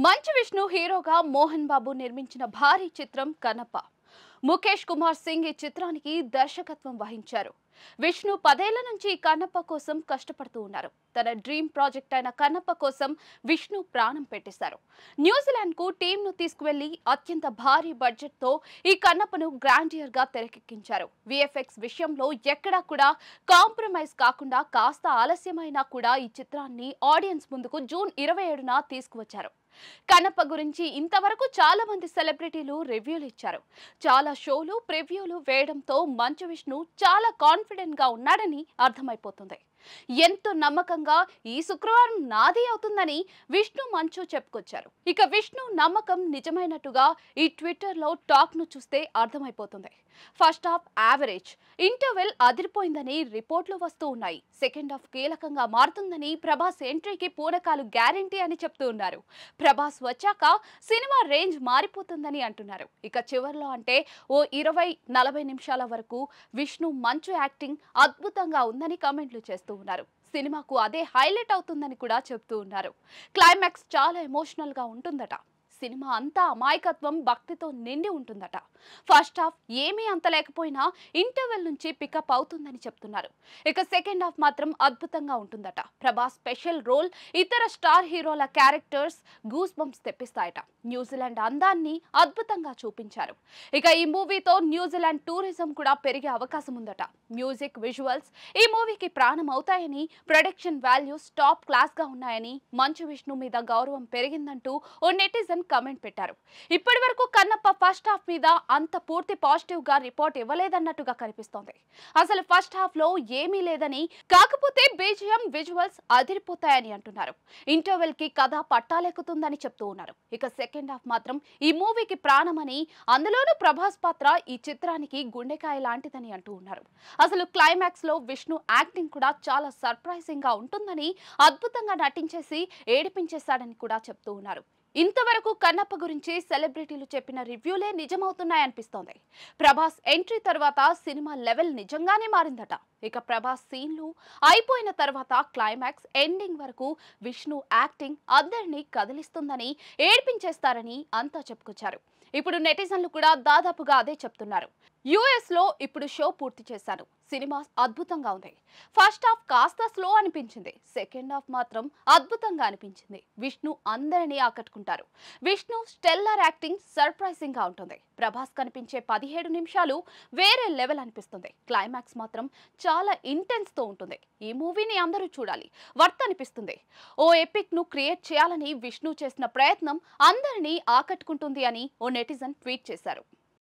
మంచు విష్ణు హీరోగా మోహన్ బాబు నిర్మించిన భారీ చిత్రం కనప. ముఖేష్ కుమార్ సింగ్ ఈ చిత్రానికి దర్శకత్వం వహించారు. విష్ణు 10 ఏళ్ల నుంచి కన్నప్ప కోసం కష్టపడుతూ ఉన్నారు. తన డ్రీమ్ ప్రాజెక్ట్ అయిన కన్నప్ప కోసం విష్ణు ప్రాణం పెట్టేశారు. న్యూజిలాండ్ కు టీమ్ ను తీసుకువెళ్లి అత్యంత భారీ బడ్జెట్ తో ఈ కన్నప్పను గ్రాండియర్ గా తెరకెక్కించారు. విఎఫ్ఎక్స్ విషయంలో ఎక్కడా కూడా కాంప్రమైజ్ కాకుండా కాస్త ఆలస్యమైనా కూడా ఈ చిత్రాన్ని ఆడియన్స్ ముందుకు జూన్ 27న తీసుకువచ్చారు. కన్నప్ప గురించి ఇంతవరకు చాలా మంది సెలబ్రిటీలు రివ్యూలు ఇచ్చారు. చాలా షోలు ప్రివ్యూలు వేయడంతో మంచు విష్ణు చాలా కాన్ఫిడెంట్ గా ఉన్నాడని అర్థమైపోతుంది. ఎంతో నమ్మకంగా ఈ శుక్రవారం నాది అవుతుందని విష్ణు మంచు చెప్పుకొచ్చారు. ఇక విష్ణు నమ్మకం నిజమైనట్టుగా ఈ ట్విట్టర్ లో టాక్ ను చూస్తే అర్థమైపోతుంది. ఫస్ట్ హాఫ్ యావరేజ్, ఇంటర్వెల్ అదిరిపోయిందని రిపోర్ట్లు వస్తూ ఉన్నాయి. సెకండ్ హాఫ్ కీలకంగా మారుతుందని ప్రభాస్ ఎంట్రీకి పూనకాలు గ్యారెంటీ అని చెప్తూ ఉన్నారు. ప్రభాస్ వచ్చాక సినిమా రేంజ్ మారిపోతుందని అంటున్నారు. ఇక చివర్లో అంటే ఓ 20-40 నిమిషాల వరకు విష్ణు మంచు యాక్టింగ్ అద్భుతంగా ఉందని కామెంట్లు చేస్తూ ఉన్నారు. సినిమాకు అదే హైలైట్ అవుతుందని కూడా చెప్తూ ఉన్నారు. క్లైమాక్స్ చాలా ఎమోషనల్ గా ఉంటుందట. సినిమా అంతా అమాయకత్వం భక్తితో నిండి ఉంటుందట. ఫస్ట్ హాఫ్ ఏమీ అంత లేకపోయినా ఇంటర్వెల్ నుంచి పికప్ అవుతుందని చెప్తున్నారు. ఇక సెకండ్ హాఫ్ మాత్రం అద్భుతంగా ఉంటుందట. ప్రభాస్ స్పెషల్ రోల్, ఇతర స్టార్ హీరోల క్యారెక్టర్స్ గూస్ బంప్స్ తెప్పిస్తాయట. న్యూజిలాండ్ అందాన్ని అద్భుతంగా చూపించారు. ఇక ఈ మూవీతో న్యూజిలాండ్ టూరిజం కూడా పెరిగే అవకాశం ఉందట. మ్యూజిక్, విజువల్స్ ఈ మూవీకి ప్రాణం అవుతాయని, ప్రొడక్షన్ వాల్యూస్ టాప్ క్లాస్ గా ఉన్నాయని, మంచు విష్ణు మీద గౌరవం పెరిగిందంటూ ఓ నెటిజన్ కమెంట్ పెట్టారు. ఇప్పటి వరకు కన్నప్ప ఫస్ట్ హాఫ్ మీద అంత పూర్తి పాజిటివ్ గా రిపోర్ట్ ఇవ్వలేదన్నట్టుగా కనిపిస్తోంది. అసలు ఫస్ట్ హాఫ్ లో ఏమీ లేదని, కాకపోతే బీజిఎం, విజువల్స్ అదిరిపోతాయని అంటున్నారు. ఇంటర్వెల్ కి కథ పట్టాలెక్కుతుందని చెప్తూ ఉన్నారు. ఇక సెకండ్ హాఫ్ మాత్రం ఈ మూవీకి ప్రాణమని, అందులోనూ ప్రభాస్ పాత్ర ఈ చిత్రానికి గుండెకాయ లాంటిదని అంటూ ఉన్నారు. అసలు క్లైమాక్స్ లో విష్ణు యాక్టింగ్ కూడా చాలా సర్ప్రైజింగ్ గా ఉంటుందని, అద్భుతంగా నటించేసి ఏడిపించేశాడని కూడా చెప్తూ ఉన్నారు. ఇంతవరకు కన్నప్ప గురించి సెలబ్రిటీలు చెప్పిన రివ్యూలే నిజమవుతున్నాయనిపిస్తోంది. ప్రభాస్ ఎంట్రీ తర్వాత సినిమా లెవెల్ నిజంగానే మారిందట. ఇక ప్రభాస్ సీన్లు అయిపోయిన తర్వాత క్లైమాక్స్ ఎండింగ్ వరకు విష్ణు యాక్టింగ్ అందరినీ కదిలిస్తుందని, ఏడ్పించేస్తారని అంతా చెప్పుకొచ్చారు. ఇప్పుడు నెటిజన్లు కూడా దాదాపుగా అదే చెప్తున్నారు. యుఎస్ లో ఇప్పుడు షో పూర్తి చేశాను. సినిమా అద్భుతంగా ఉంది. ఫస్ట్ హాఫ్ కాస్త స్లో అనిపించింది. సెకండ్ హాఫ్ మాత్రం అద్భుతంగా అనిపించింది. విష్ణు అందరినీ ఆకట్టుకుంటారు. విష్ణు స్టెల్లర్ యాక్టింగ్ సర్ప్రైజింగ్ గా ఉంటుంది. ప్రభాస్ కనిపించే 17 నిమిషాలు వేరే లెవెల్ అనిపిస్తుంది. క్లైమాక్స్ మాత్రం చాలా ఇంటెన్స్ తో ఉంటుంది. ఈ మూవీని అందరూ చూడాలి, వర్త్ అనిపిస్తుంది. ఓ ఎపిక్ ను క్రియేట్ చేయాలని విష్ణు చేసిన ప్రయత్నం అందరినీ ఆకట్టుకుంటుంది అని ఓ నెటిజన్ ట్వీట్ చేశారు.